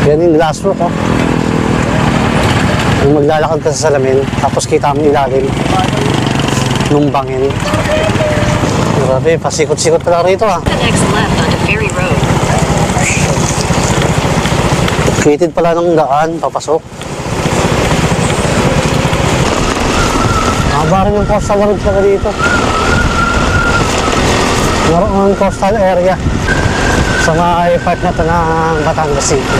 Yan yung glasswork, oh. Yung maglalakad ka sa salamin, tapos kita mo ilalim. Numbangin. Grabe, pasikot-sikot pala rito, ah. The next left onto Ferry Road. Created pala ng daan, papasok. Haba rin yung coastal road pala dito. Meron ang coastal area sa mga part na ito ng Batangas City.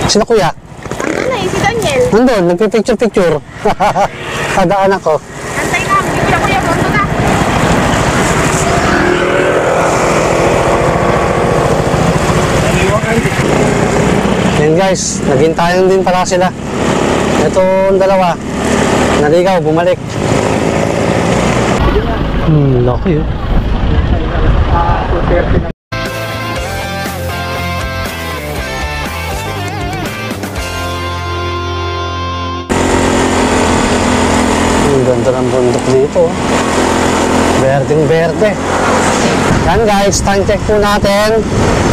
Sino kuya? Andun na eh, si Daniel. Nandun, nagpipicture-picture. Kadaan ako. Antay na, bigla ko yung moto na. Yan guys, naghintayan din pala sila. Itong dalawa, naligaw, bumalik. Laki yun. Ang ganda ng bundok dito. Berdeng-berde. Yan guys, time check po natin.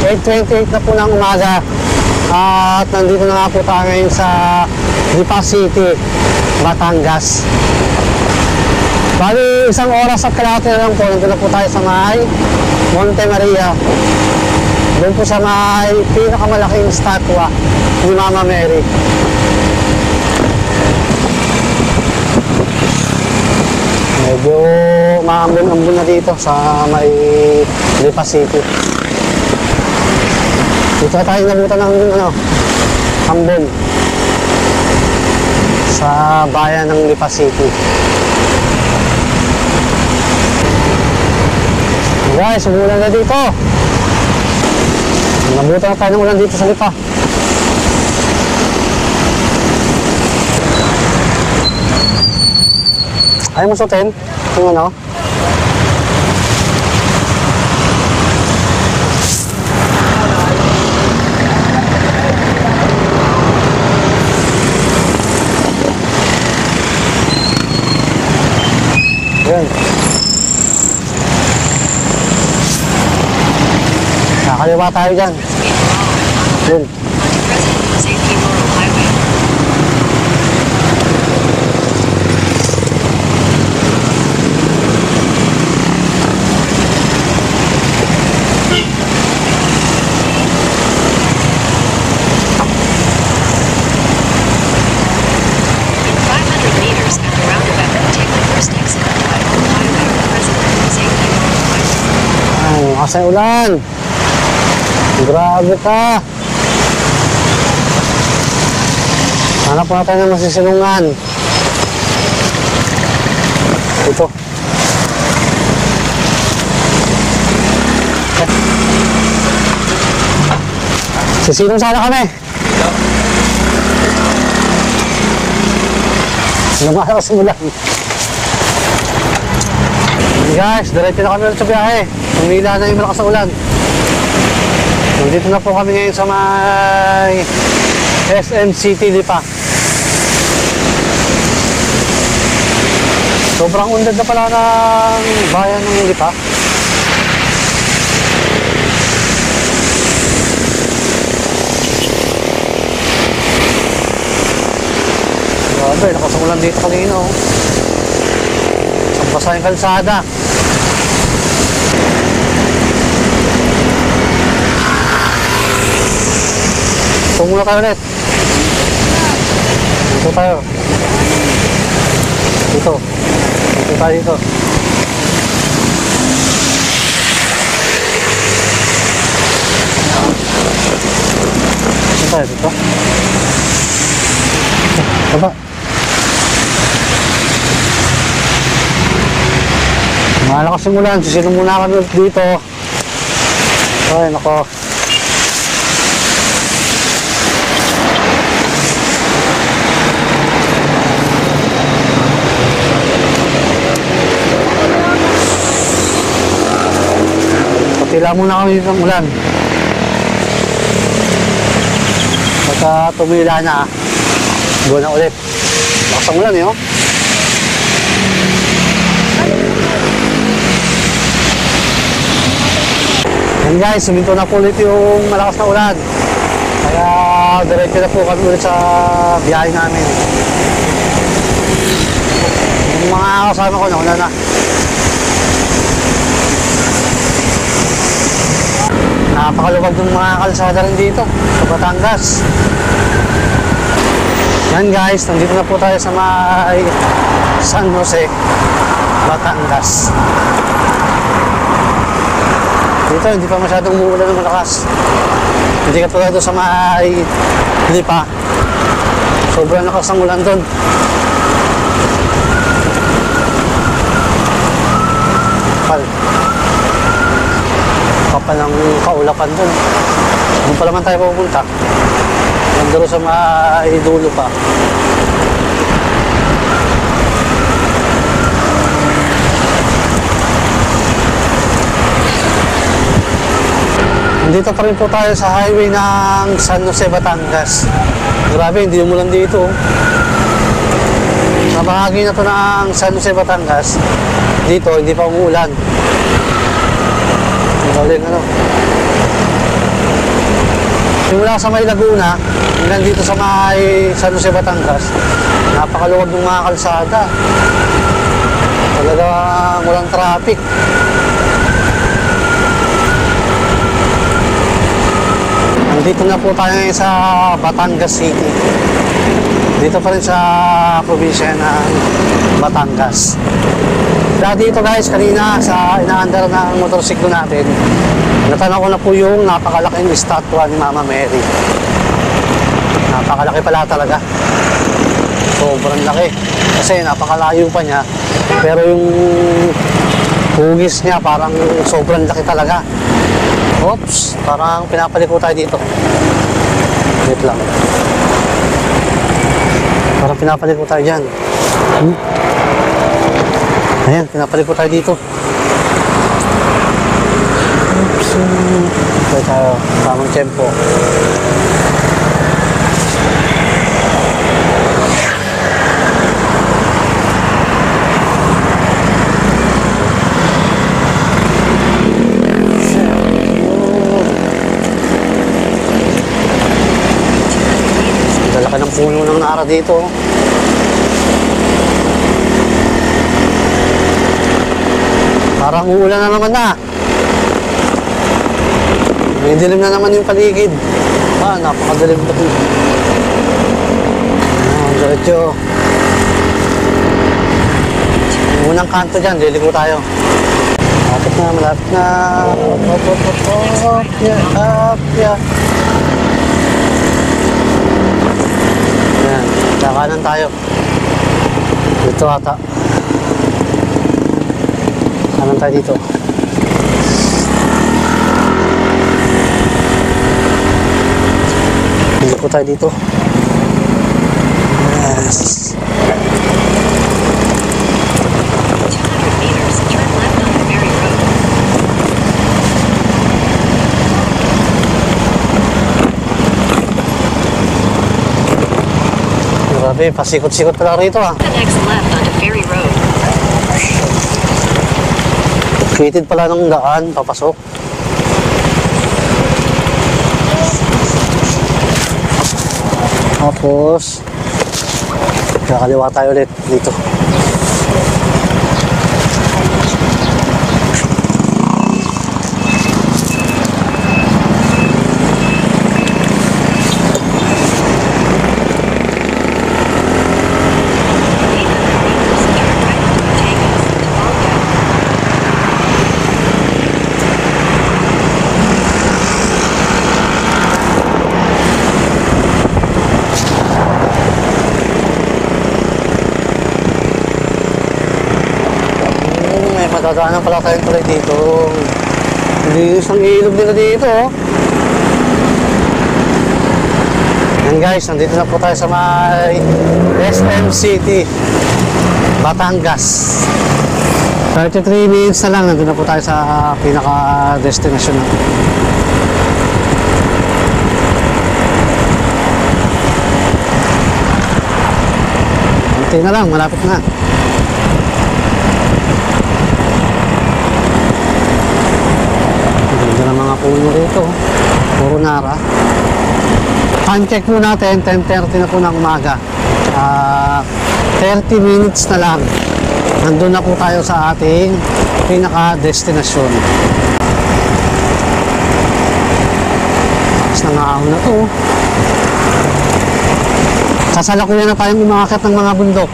8:28 na po ng umaga. At nandito na nga po tayo ngayon sa Lipa City, Batangas. Bali, isang oras at kalahati na lang po. Nandito na po tayo sa may Monte Maria. Doon po sa may pinakamalaking statwa ni Mama Mary. Medyo maambon-ambon na dito sa may Lipa City. Dito tayo nabutan ng ambon sa bayan ng Lipa City. Guys, umulan na dito. Nabutan na tayo ng ulan dito sa Lipa. Ayaw mo suotin? Yung ano? Yan. Nakakaliwa tayo dyan. Yun. Safety Laurel Highway. In 500 meters at the roundabout, take the first exit onto Laurel Highway, President Safety Laurel Highway. Ay, kasi ulan. Grabe ka. Hanap po natin ng masisilungan. Ito. Sisilong sana kami. Lumalakas ang ulan. Guys, diretso na kami ulit sa biyahe. Umila na yung malakas ang ulan. Nandito na po kami ngayon sa may SM City Lipa. Sobrang unlad na pala ng bayan ng Lipa. Grabe, nakasungulan dito kanina. Ang basa yung kalsada. Ito muna tayo ulit. Dito tayo. Dito. Dito tayo dito. Dito tayo dito. Baba. Malakas yung ulan. Sisilong muna kami dito. Ay, nako. Tila muna kami ng ulan. Pagka tumila na, buwan na ulit. Lakas ang ulan eh, oh. Yan guys, suminto na po ulit yung malakas na ulan. Kaya diretso na po kami ulit sa biyahe namin. Yung mga kasama ko nauna na. Napakaluwag ng mga kalsada rin dito sa Batangas. Yan guys, nandito na po tayo sa may San Jose, Batangas. Dito hindi pa masyadong umuulan ng malakas. Hindi ka tulad doon sa may Lipa. Sobrang lakas ang ulan doon. Kapal ng kaulapan doon. Doon pa naman tayo pupunta. Nandito sa may dulo pa. Dito pa rin po tayo sa highway ng San Jose, Batangas. Grabe, hindi umulan dito. Sa bahagi na to ng San Jose, Batangas, dito hindi pa umuulan. Ang galing ano. Simula sa may Laguna, hanggang dito sa may San Jose, Batangas, napakaluwag ng mga kalsada. Talagang walang traffic. Nandito na po tayo ngayon sa Batangas City. Dito pa rin sa probinsya ng Batangas. Dati dito guys, kanina sa inaandar ng motorsiklo natin, natanaw ko na po yung napakalaking estatwa ni Mama Mary. Napakalaki pala talaga. Sobrang laki. Kasi napakalayo pa niya. Pero yung hugis niya parang sobrang laki talaga. Oops, parang pinapaliko tayo dito. Wait lang. Parang pinapaliko tayo dyan. Ayan, pinapaliko tayo dito. Oops. Wait tayo, tamang tempo. Laki ng puno ng nara dito. Parang uulan na naman na. May dilim na naman yung paligid. Napakadilim ito. Diretso. Yung unang kanto dyan, liliko tayo. Malapit na, malapit na. Up. Ayan, kakanan tayo. Dito ata. Kanan tayo dito. Dito po tayo dito. Yes. 200 meters, turn left on the Ferry Road. Grabe, pasikot-sikot pala rito ah. The next left onto Ferry Road. Created pala ng daan, papasok. Tapos, kakaliwa tayo ulit dito. Dadaanan pala tayong tulay dito. Linis ng ilog nila dito. Yan guys, nandito na po tayo sa may SM City, Batangas. 33 minutes na lang, nandito na po tayo sa pinaka-destination na. Kunti na lang, malapit na. Ganda ng mga puno rito. Puro nara. Time check po natin, 10:30 na po ng umaga. 30 minutes na lang. Nandun na po tayo sa ating pinaka-destinasyon. Tapos nangahaw na to. Sasalakuyan na tayong umakit ng mga bundok.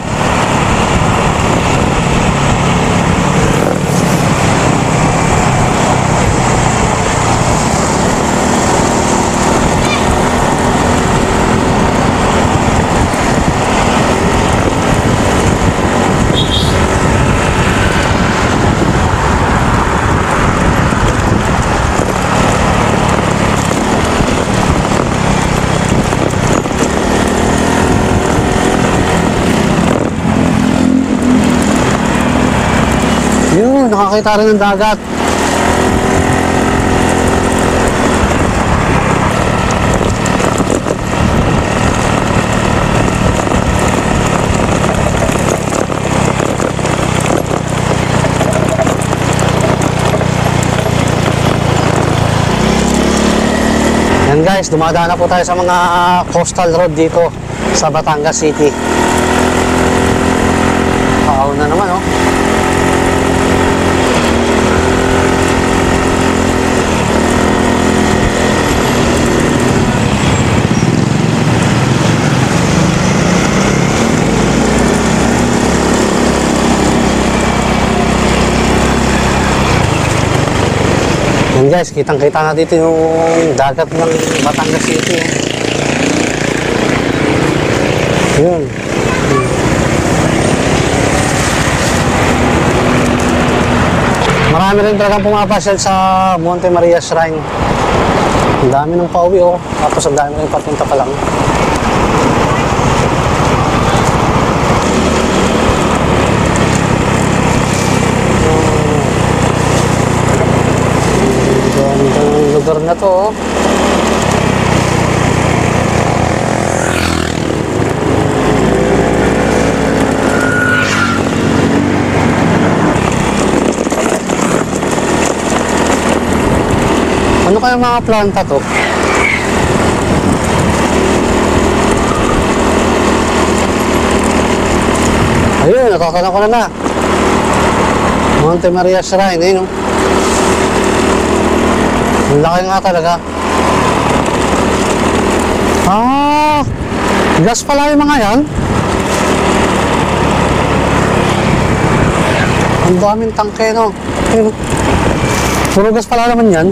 Yun, nakakita rin ng dagat. Yan guys, dumadaan na po tayo sa mga coastal road dito sa Batangas City. Paaw na naman, oh. Yan guys, kitang-kita na dito yung dagat ng Batangas City. Yun. Marami rin talagang pumapasyal sa Monte Maria Shrine. Ang dami ng pauwi, oh. Tapos ang dami rin papunta pa lang. Ang lugar na to, oh. Ano kaya mga planta to? Ayun, nakakala ko na. Monte Maria Shrine, eh, no? Ang laki nga talaga. Gas pala yung mga yan. Ang daming tangke, no? Puro gas pala naman yan.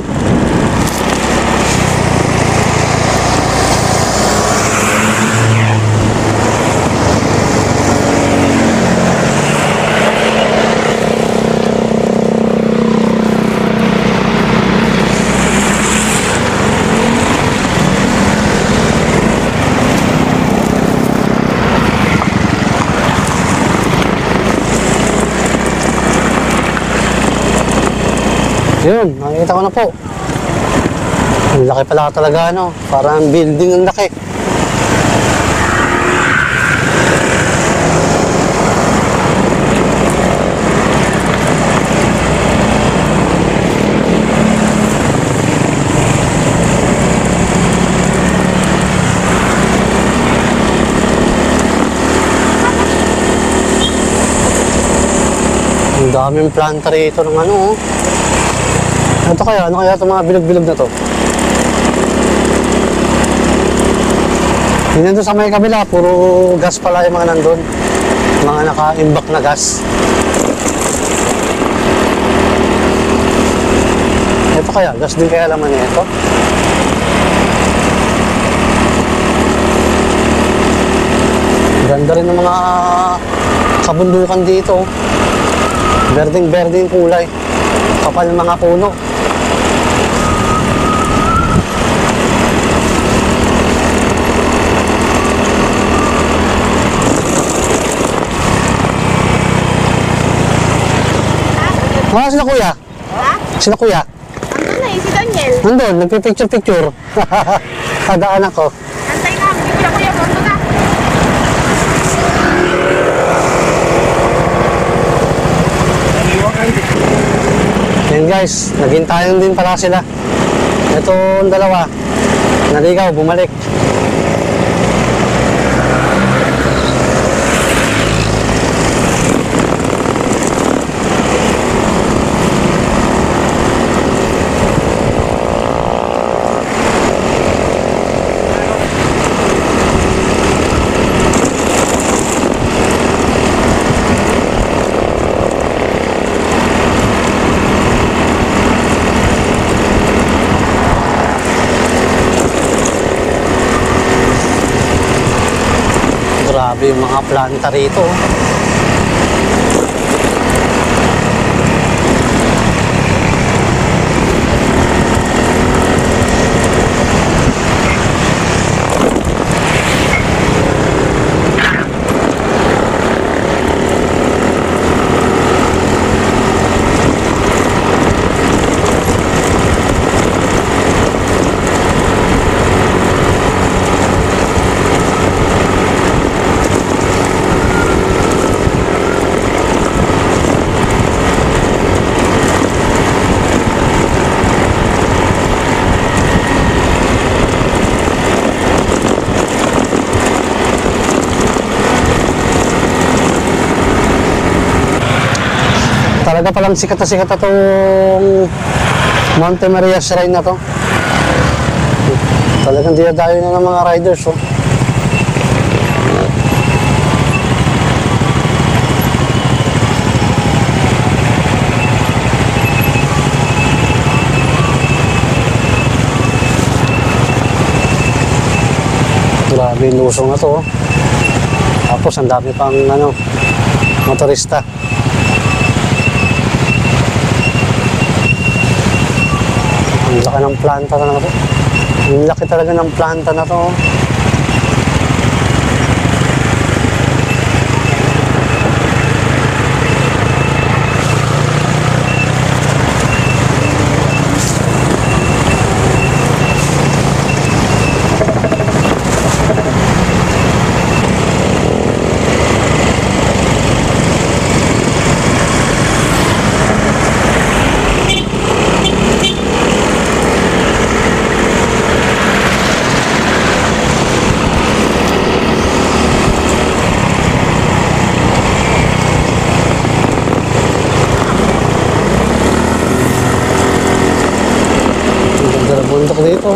Yun, nakikita ko na po. Ang laki pala talaga, no? Parang building ang laki. Ang daming planta rito ng ano, oh. Ano kaya? Ano kaya itong mga bilog-bilog na to? Yun nandun sa may kabila, puro gas pala yung mga nandun. Mga naka-imbak na gas. Ito kaya? Gas din kaya laman niya ito? Ganda rin ng mga kabundukan dito. Berding-berding kulay. Kapal ng mga puno. Sila kuya? Ha? Sila kuya? Andun na eh, si Daniel. Nandun, nagpipicture-picture. Kadaan ako. Antay na, bibili ako yan, andun na. Yan guys, naghintayan din pala sila. Itong dalawa. Naligaw, bumalik. Grabe yung mga planta rito. Talaga palang sikat na sikat na itong Monte Maria Shrine na to. Talagang dinadayo na ng mga riders, oh. Grabe yung lusong na to, oh. Tapos ang dami pang motorista. Ang laki ng planta na to. Ang laki talaga ng planta na to. Bundok dito.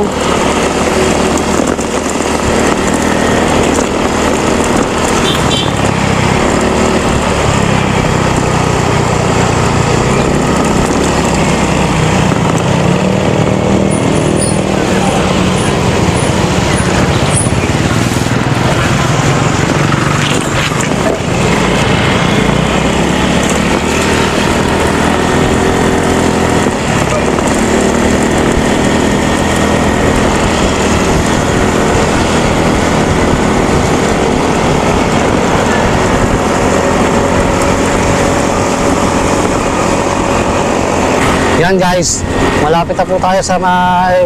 Yan guys, malapit na po tayo sa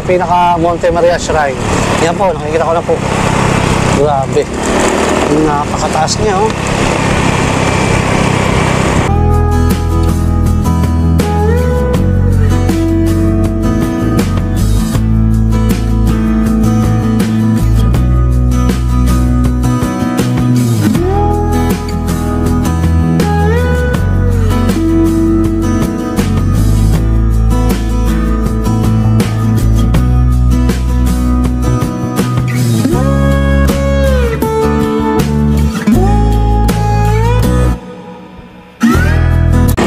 pinaka Monte Maria Shrine. Yan po, nakikita ko na po. Grabe. Napakataas niya, oh.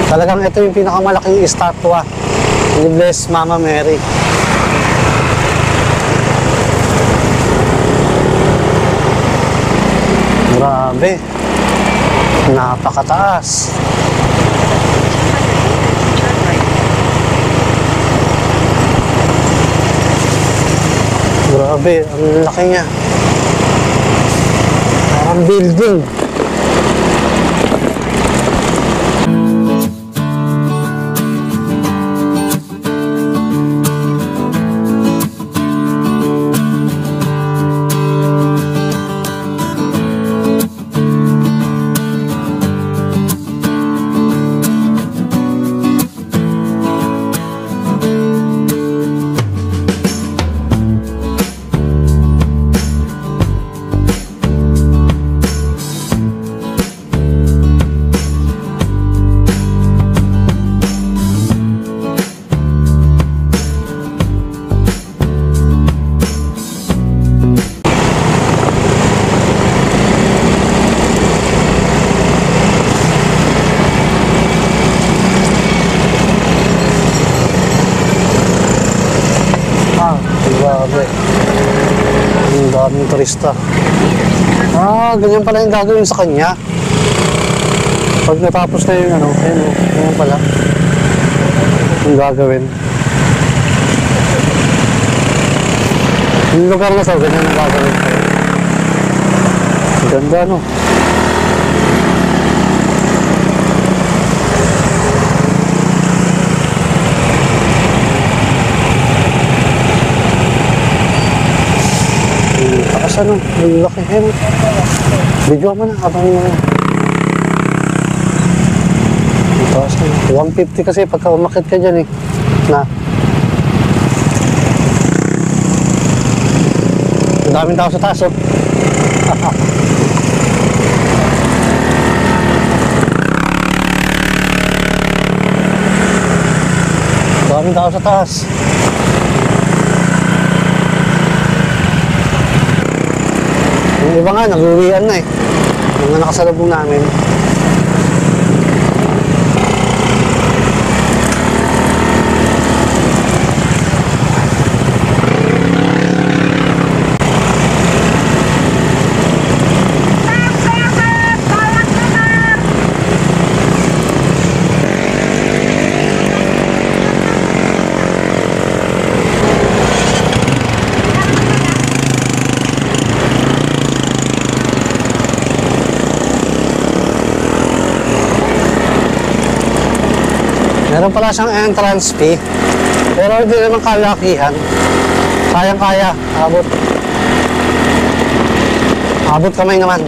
Talagang ito yung pinakamalaking estatwa ni Blessed Mama Mary. Grabe. Napakataas. Grabe, ang laki niya. Parang building. daming turista. Ganyan pala yung gagawin sa kanya. Pag natapos na yung ano, ayun, ganyan pala yung gagawin. Yung lugar na to, ganyan ang gagawin. Ang ganda, no? Takas ano, yung laki. Video mo na, habang mo na. Takas na. 150 kasi pagka umakit ka dyan eh. Na. Ang daming tao sa taas oh. Ang daming tao sa taas. Yung iba nga, nag-uwian na eh. Yung mga nakasalubong namin. Meron pala siyang entrance fee, pero hindi naman kalakihan. Kayang-kaya, abot kamay naman.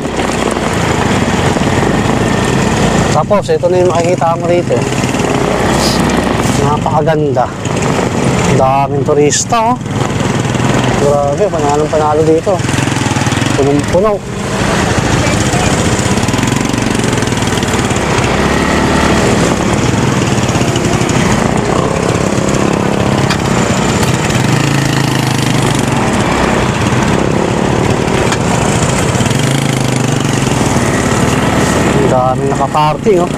Tapos, ito na yung makikita mo rito. Napakaganda. Daming turista, oh. Grabe, panalong-panalo dito. Punong-puno. Dami nakaparty, oh.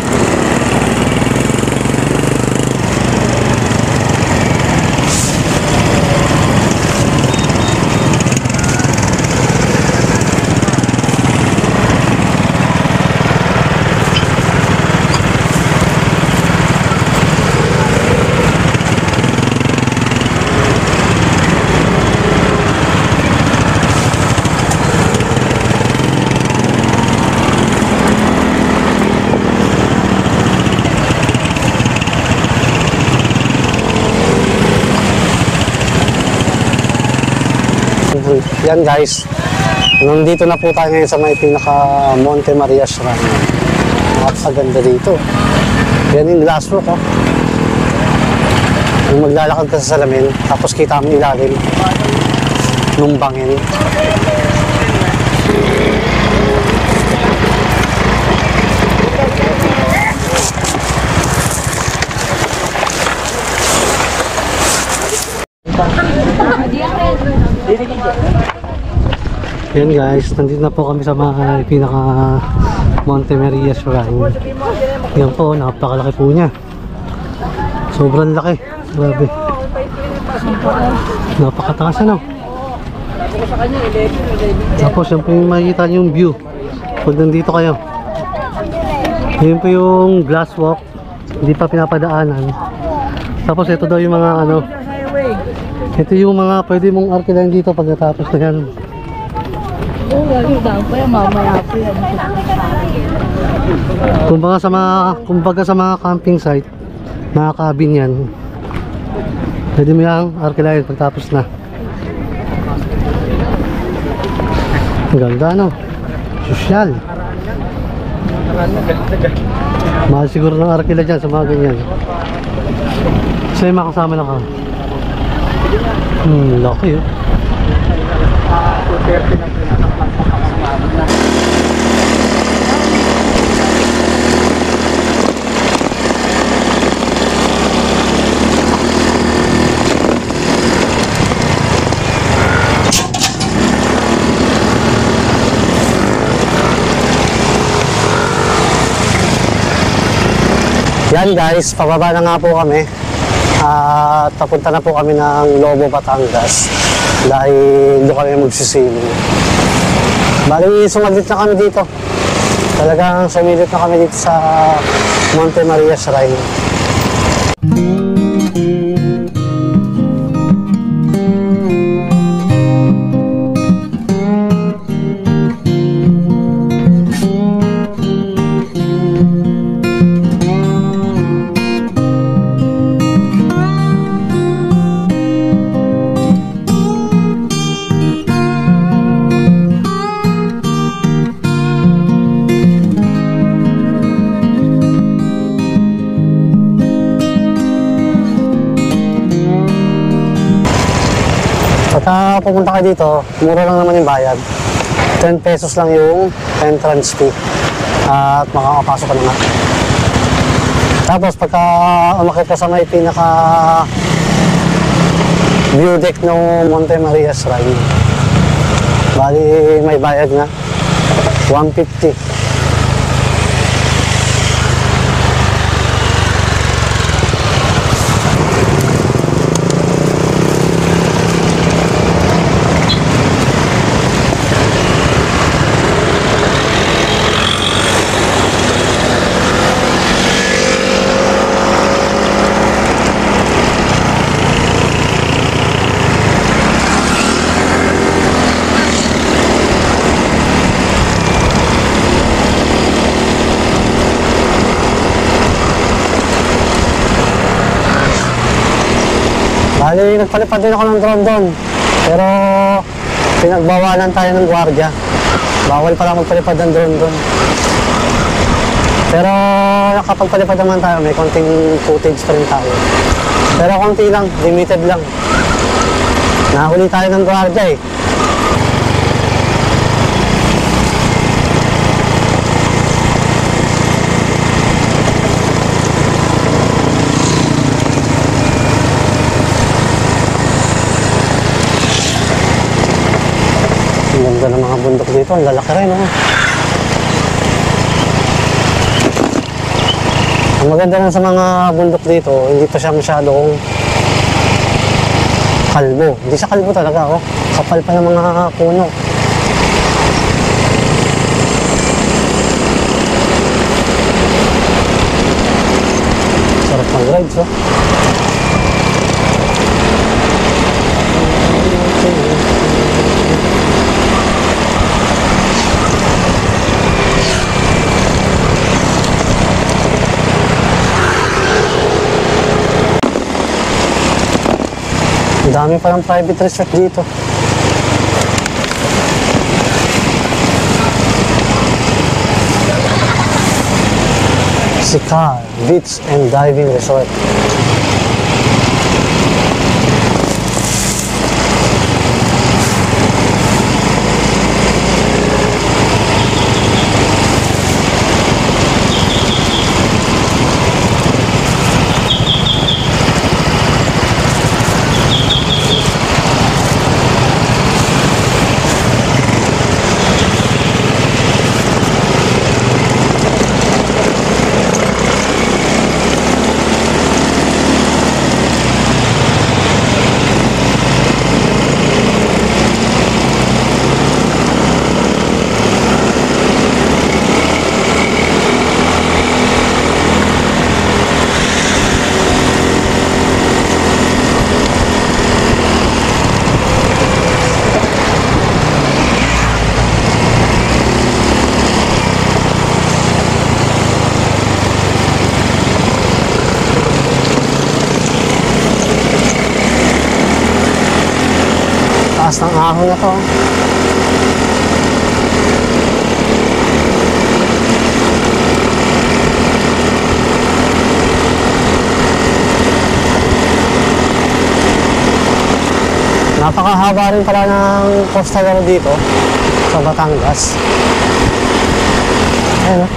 Yan guys, nandito na po tayo ngayon sa may pinaka Monte Maria Shrine. Napakaganda dito. Yan yung glass rock, oh. Yung maglalakad ka sa salamin, tapos kita mo ilalim nung bangin. Yan guys, nandito na po kami sa mga pinaka Monte Maria Shrine. Yan po, napakalaki po niya. Sobrang laki. Grabe. Napakataas ano. Tapos yan po yung makikita niyo yung view pag nandito kayo. Yan po yung glass walk. Hindi pa pinapadaanan. Tapos ito daw yung mga ano. Ito yung mga pwede mong arkilain dito pag natapos na yan. Kumbaga sa mga camping site, mga cabin yan. Pwede mo yung arkilain pagtapos na. Ang ganda no? Sosyal. Mahal siguro ng arkila dyan sa mga ganyan. So yung makasama na ka. Laki yun. Yan guys, pababa na nga po kami at papunta na po kami ng Lobo, Batangas. dahil doon kami magsisiling. Bali, sumaglit na kami dito. Talagang sumilip na kami dito sa Monte Maria Shrine. Pagka pupunta kayo dito, mura lang naman yung bayad. 10 pesos lang yung entrance fee. At makakapasok ka na nga. Tapos pagka umakit ka sa may pinaka view deck ng Monte Maria Shrine, bali may bayad nga. 150. Bali, nagpalipad din ako ng drone doon. Pero, pinagbawalan tayo ng gwardiya. Bawal pala magpalipad ng drone doon. Pero, nakapagpalipad naman tayo. May konting footage pa rin tayo. Pero konti lang, limited lang. Nahuli tayo ng gwardiya eh. Ang ganda ng mga bundok dito, ang lalaki rin, oh. Ang maganda lang sa mga bundok dito, hindi pa siya masyadong kalbo. Hindi siya kalbo talaga, oh. Kapal pa ng mga puno. Sarap mag-rides, oh. Ang dami pa ng private resort dito. Sikar Beach and Diving Resort. Taas ng ahon na to. Napakahaba rin pala ng coastal road dito sa Batangas. Ayan, oh.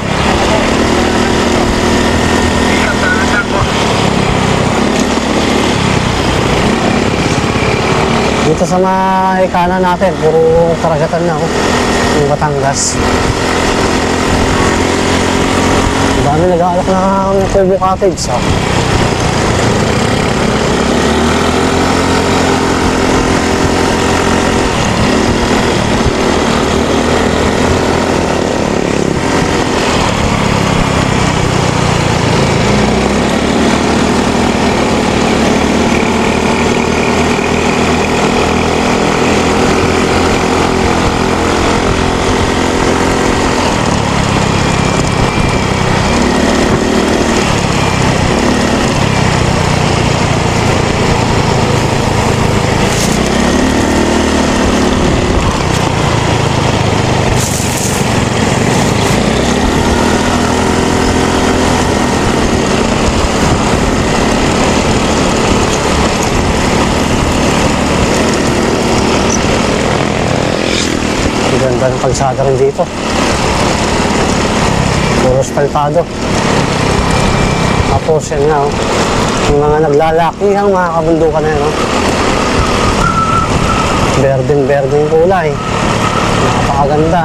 Dito sa may kanan natin, puro karagatan na, oh, yung Batangas. Ang dami nag-aalok ng Kubo Cottage, oh. Ang ganda ng kalsada rin dito. Puro asfaltado. Tapos yan nga, oh. Yung mga naglalaki, ang mga kabundukan na yan, oh. Berdeng-berde yung kulay. Napakaganda.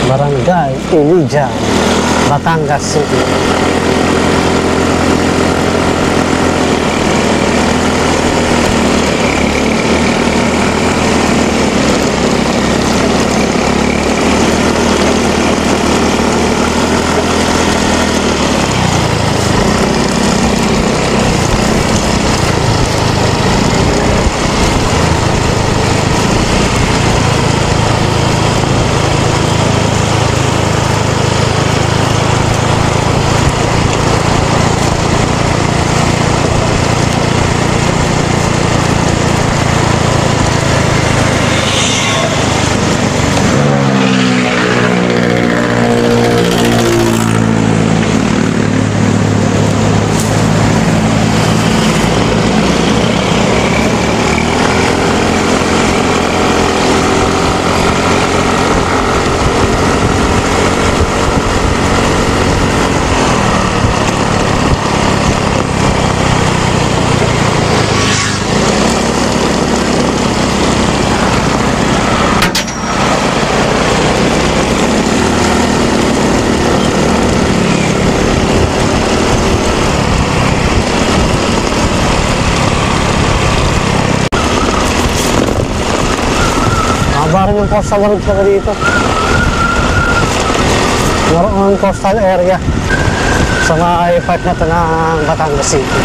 Barangay Elijah, Batangas City. Mahaba rin yung coastal road na dito. Naroon coastal area sa mga part na ito ng Batangas City.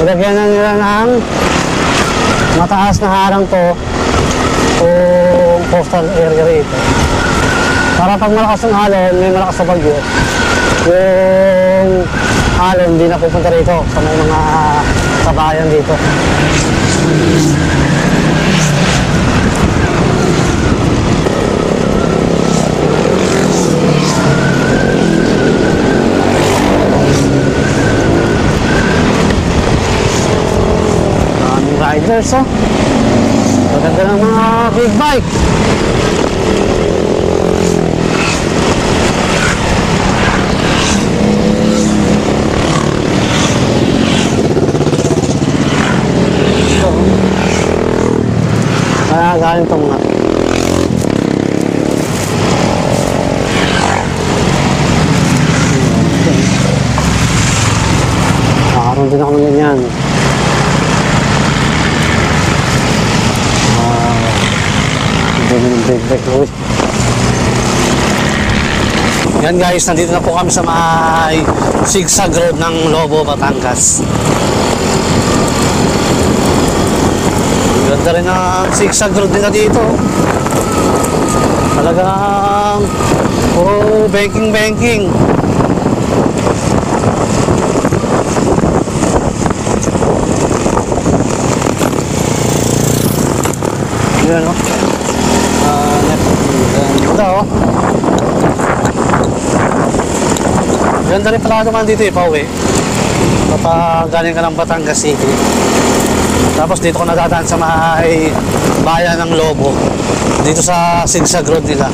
Nilagyan na nila ng mataas na harang to kung coastal area rito. Para pag malakas ang alon, may malakas na bagyo, yung alon hindi na pupunta rito sa mga kabayan dito. Riders, oh. Maganda ng mga big bike. galing itong mga. Nakaroon din ako ng ganyan. Hindi ng brake. Uy. Yan guys, nandito na po kami sa may zigzag road ng Lobo, Batangas. Ganda rin ang zigzag road nila dito. Talagang puro banking. Yan o. Ganda o. Ganda rin pala naman dito pauwi. Kapag galing ka ng Batangas City. Tapos dito ko nadadaan sa may bayan ng Lobo. Dito sa zigzag road nila.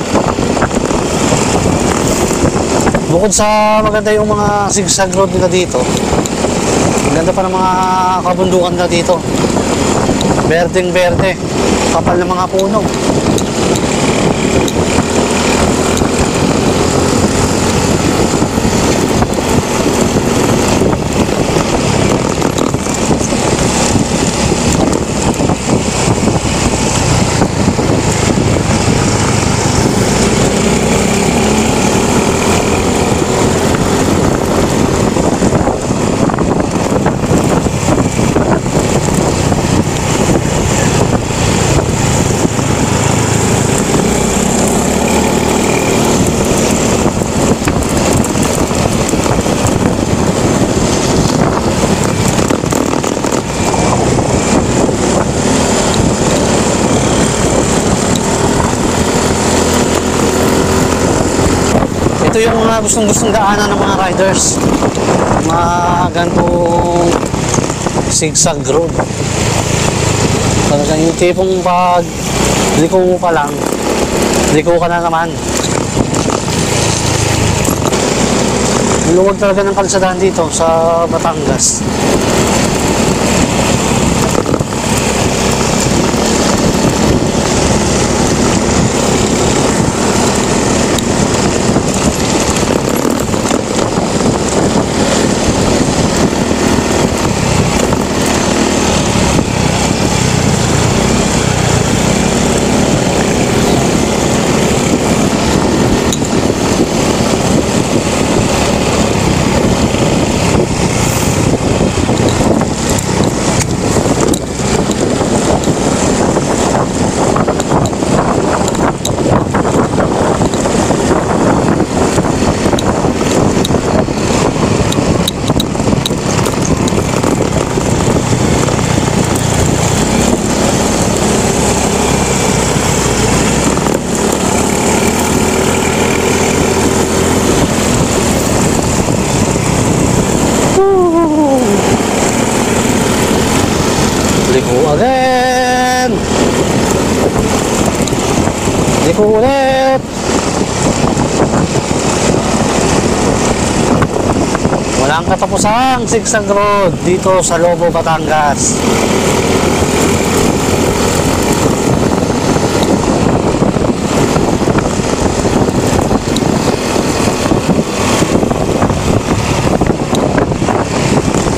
Bukod sa maganda yung mga zigzag road nila dito, maganda pa ng mga kabundukan nila dito. Berdeng-berde. Kapal ng mga puno. Ito yung mga gustong daanan ng mga riders. Mga gantong zigzag road. Talagang yung tipong pag liko mo pa lang, liko ka na naman. Luwag talaga ng kalsadahan dito sa Batangas. Liko again! Liko ulit! Walang katapusang zigzag road dito sa Lobo, Batangas.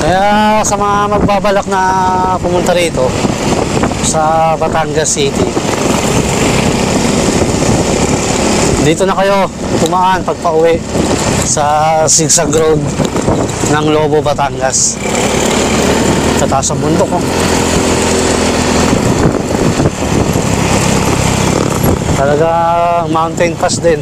Kaya sa mga magbabalak na pumunta rito sa Batangas City, dito na kayo tumaan pag pauwi sa zigzag road ng Lobo, Batangas. Sa taas ng bundok oh. Talagang mountain pass din.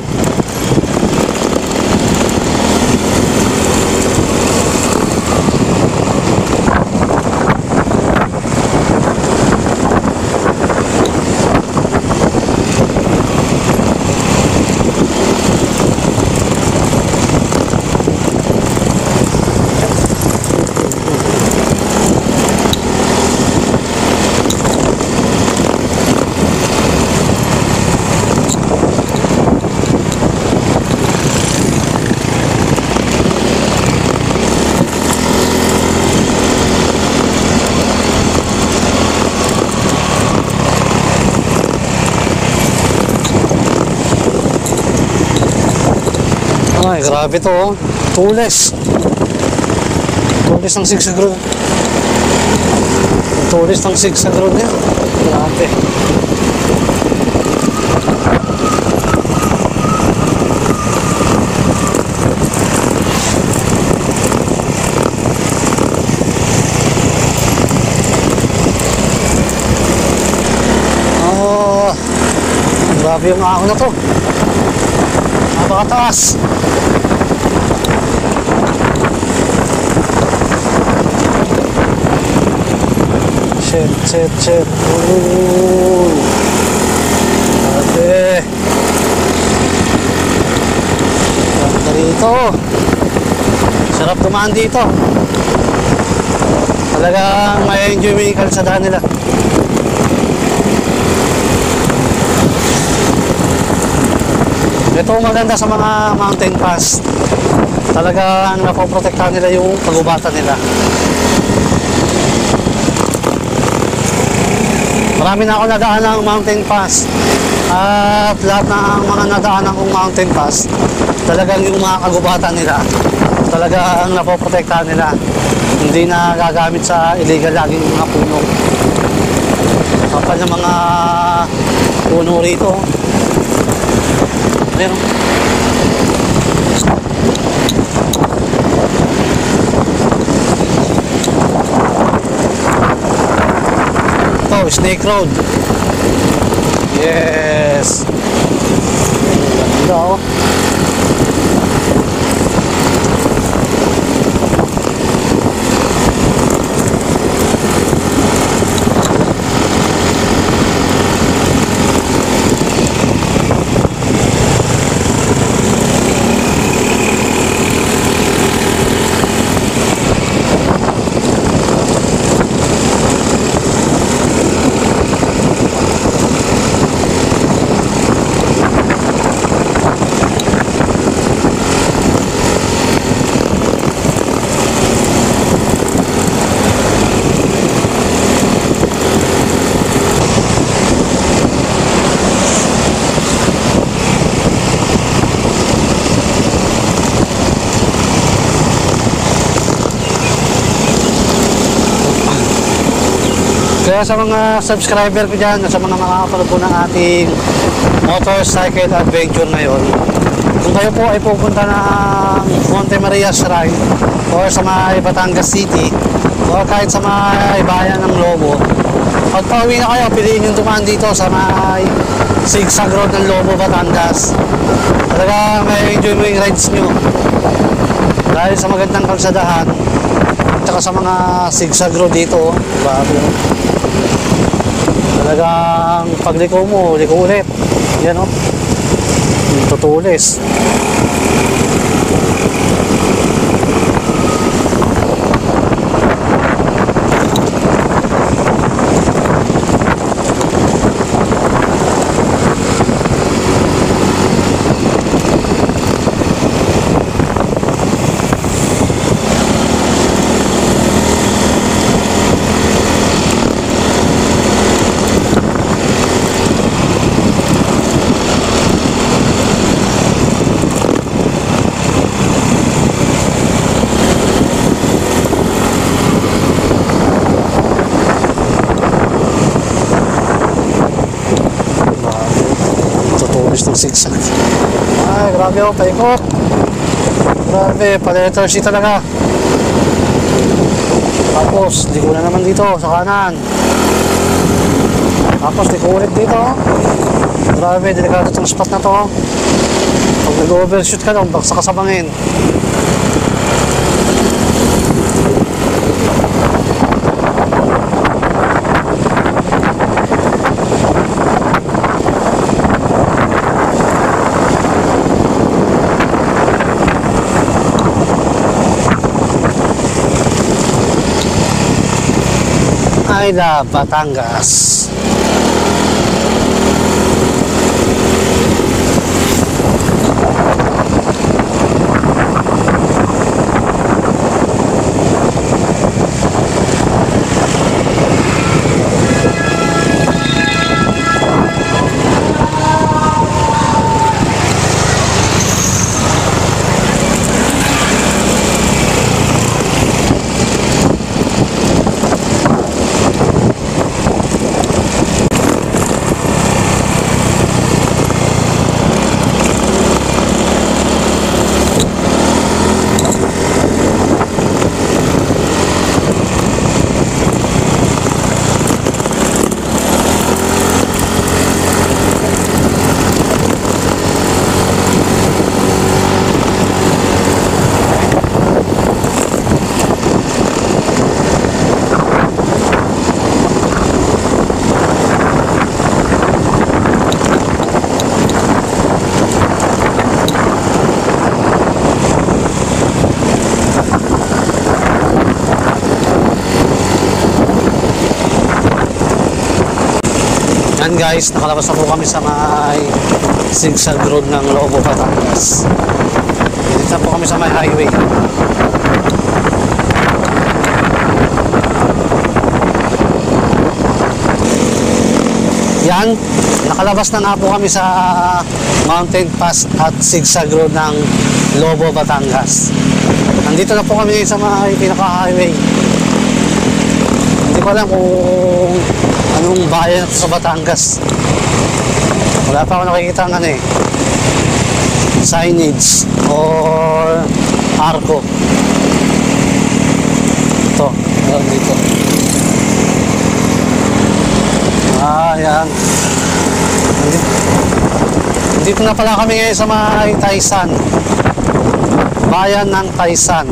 Ay, grabe to oh. Tulis. Tulis ng sigsag road. Tulis ng sigsag road niya. Grabe. Oh, grabe yung ahon na to. Napakataas. Shit. Ooh. Grabe. Ganda rito. Sarap dumaan dito. Talagang may enjoy mo yung kalsada nila. Ito maganda sa mga mountain pass. Talagang napoprotektahan nila yung kagubatan nila. Marami na ako nadaan ng mountain pass. At lahat ng mga nadaan akong mountain pass, talagang yung mga kagubatan nila, talagang napoprotektahan nila. Hindi na gagamit sa illegal laging mga puno. Kapal ng mga puno rito. Meron. Ito, Snake Road. Yes. Ganda oh. Kaya sa mga subscriber ko dyan, sa mga makakapanood po ng ating motorcycle adventure ngayon, kung kayo po ay pupunta ng Monte Maria Shrine or sa mga Batangas City or kahit sa mga bayan ng Lobo, pag pauwi na kayo, piliin yung dumaan dito sa may Sigsag Road ng Lobo, Batangas. Talaga may enjoy mo yung rides nyo dahil sa magandang kalsadahan at saka sa mga Sigsag Road dito. Bago talagang pagliko mo, liko ulit. Yan o. Tutulis. Ng sigsag. Ay, grabe oh, paikot. Grabe, pa-letter C talaga. Tapos, liko na naman dito sa kanan. Tapos, liko ulit dito. Grabe, delikado itong spot na to. Pag nag-overshoot ka doon, baksa ka sa bangin. I love Batangas. Yan guys, nakalabas na po kami sa may zigzag road ng Lobo, Batangas. Dito na po kami sa may highway. Yan, nakalabas na nga po kami sa Mountain Pass at zigzag road ng Lobo, Batangas. Nandito na po kami sa may pinaka-highway. Hindi ko alam kung anong bayan sa Batangas. Wala pa ako nakikita ng signage or arko. Ito, meron dito. Yan. Dito na pala kami ngayon sa may Taysan. Bayan ng Taysan.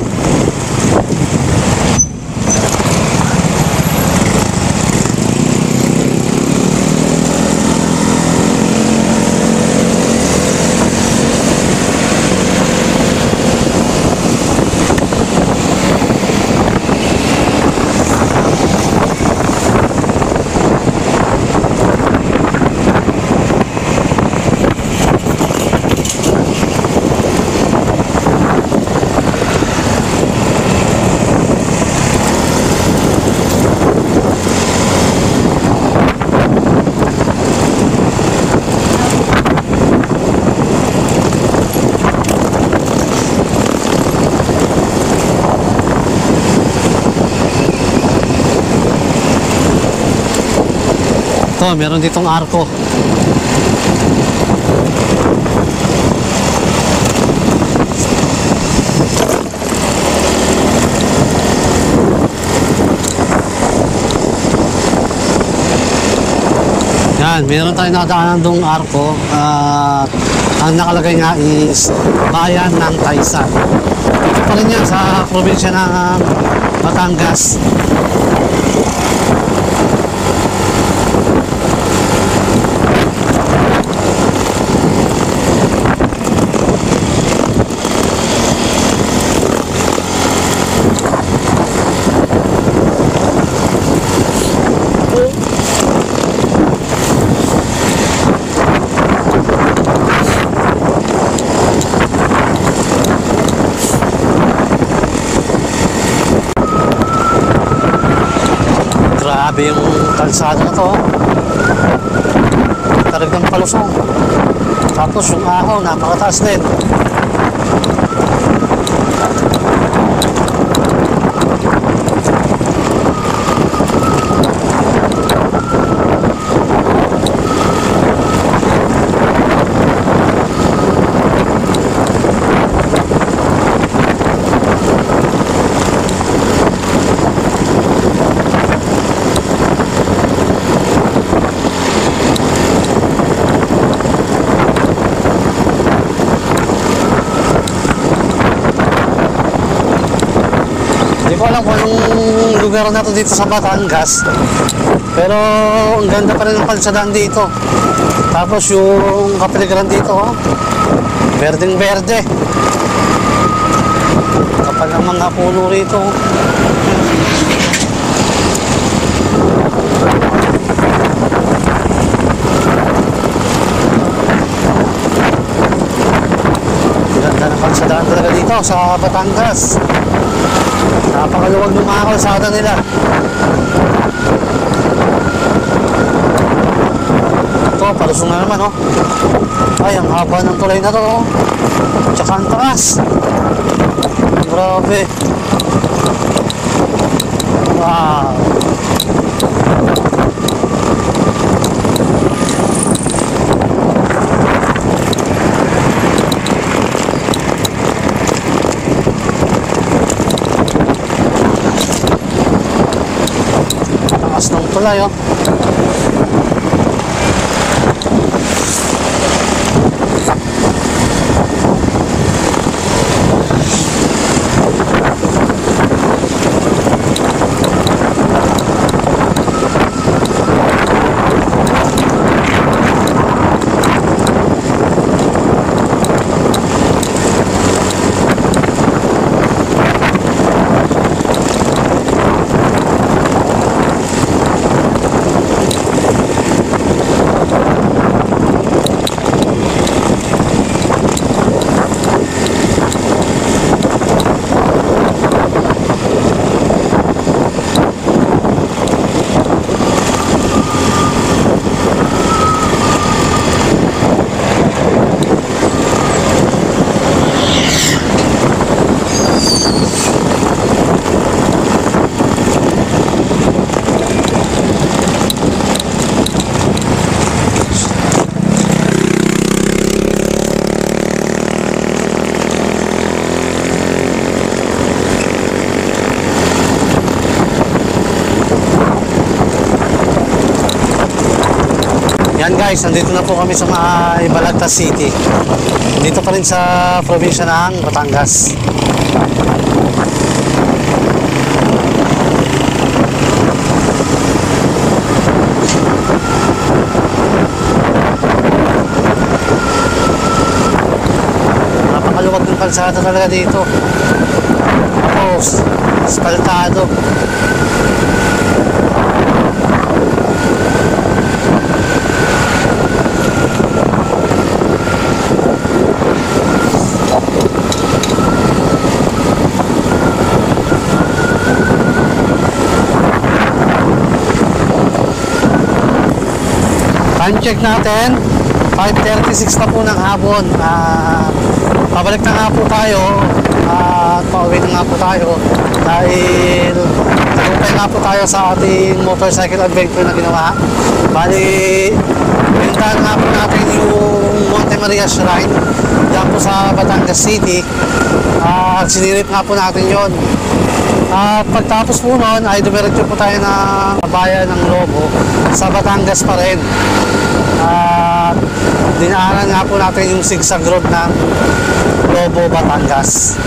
Ito, meron ditong arko. Yan, meron tayong nakadaanan dong arko. Ang nakalagay nga is Bayan ng Taysan. Ito pa rin yan sa probinsya ng Batangas. Grabe yung kalsada na to. Talagang palusong. Tapos yung ahon, napakataas din. Hindi ko alam kung anong lugar na to dito sa Batangas. Pero ang ganda pa rin ng kalsadaan dito. Tapos yung kapaligiran dito, berdeng berde. Kapal ng mga puno rito. Ganda ng kalsadaan talaga dito sa Batangas. Napakaluwag ng mga kalsada nila. Ito, palusong na naman, Ay, ang haba ng tulay na to, Tsaka ang taas. Grabe. Wow. Taas ng tulay, Yan guys, nandito na po kami sa Balagtas City. Dito pa rin sa probinsya ng Batangas. Napakaluwag ng kalsada talaga dito. Tapos, asfaltado. Time check natin, 5:36 na po ng hapon. Pabalik na nga po tayo at pauwi na nga po tayo dahil nagupay nga po tayo sa ating motorcycle adventure na ginawa. Bali, pinuntahan nga po natin yung Monte Maria Shrine dyan po sa Batangas City at sinirip nga po natin yon. At pagtapos po nun ay dumiretso po tayo ng bayan ng Lobo sa Batangas pa rin. At dinaanan nga po natin yung zigzag road ng Lobo, Batangas.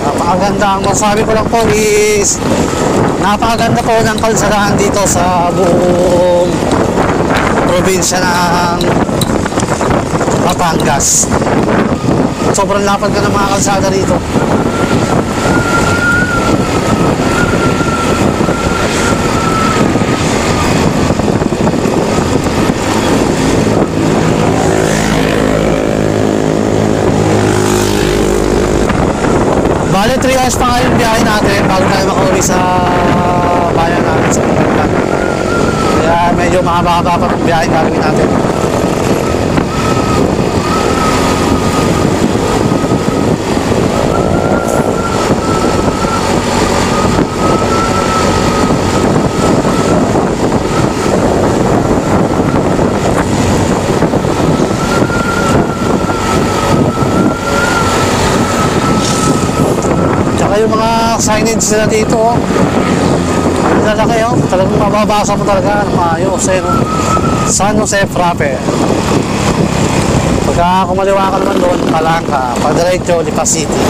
Napakaganda. Ang masabi ko lang po is napakaganda po ng kalsadahan dito sa buong probinsya ng Batangas. Sobrang lapad ka ng mga kalsada rito. Bale, 3 hours pa nga yung biyahe natin bago tayo makauwi sa bayan natin sa Batangas. Kaya medyo mahaba-haba pa yung biyahe gagawin natin. Yung mga signage nila dito, ang lalaki, talagang mababasa mo talaga ng maayos, San Jose Frappe. Pagka kumaliwa ka naman doon, Palangka, pagdiretso, Lipa City.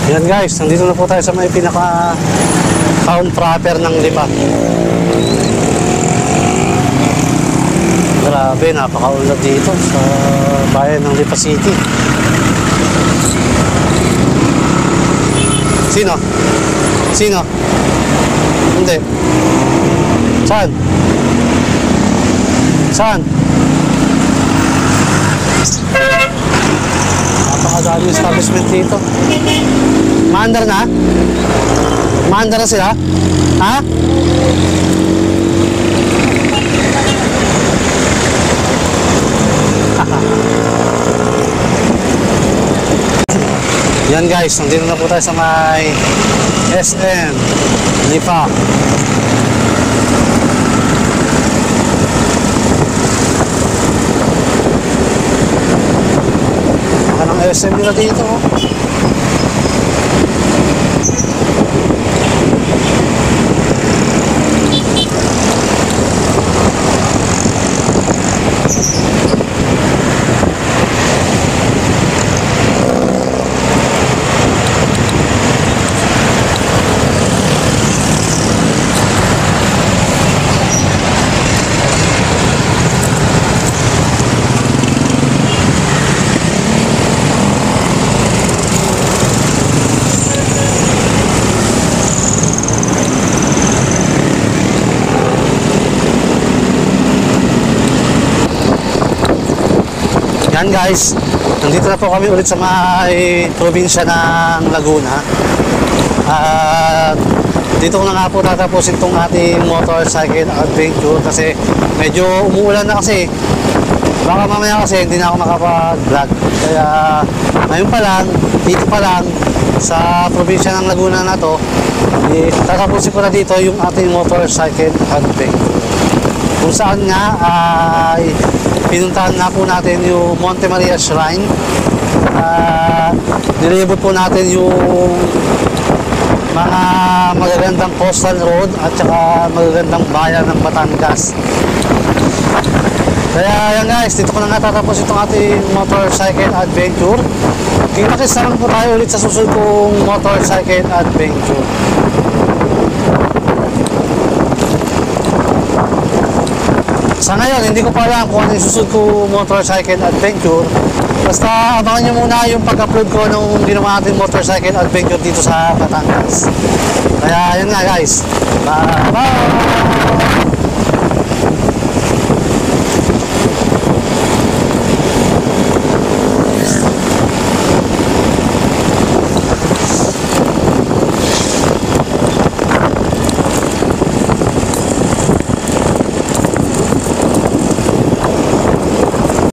Yan guys, nandito na po tayo sa may pinaka town proper ng Lipa. Grabe, napakaulad dito sa bayan ng Lipa City. Sino? Sino? Hindi. Saan? Saan? Napakadami establishment dito. Maandar na? Maandar na sila? Ha? Yan guys, nandito na po tayo sa may SM Lipa. Baka ng SM nila dito. Yan guys, nandito na po kami ulit sa may probinsya ng Laguna. At dito ko na nga po tatapusin itong ating motorcycle adventure kasi medyo umuulan na kasi. Baka mamaya kasi hindi na ako makapag-vlog. Kaya ngayon pa lang, dito pa lang sa probinsya ng Laguna na to, tatapusin ko na dito yung ating motorcycle adventure. Kung saan nga ay pinuntahan nga po natin yung Monte Maria Shrine. Nilibot po natin yung mga magagandang coastal road at saka magagandang bayan ng Batangas. Kaya yan guys, dito ko na nga tatapos itong ating motorcycle adventure. Kita-kits naman po tayo ulit sa susunod kong motorcycle adventure. Sa ngayon, hindi ko pa alam kung ano yung susunod ko motorcycle adventure. Basta abangan nyo muna yung pag-upload ko nung ginawa natin motorcycle adventure dito sa Batangas. Kaya yun nga guys. Bye!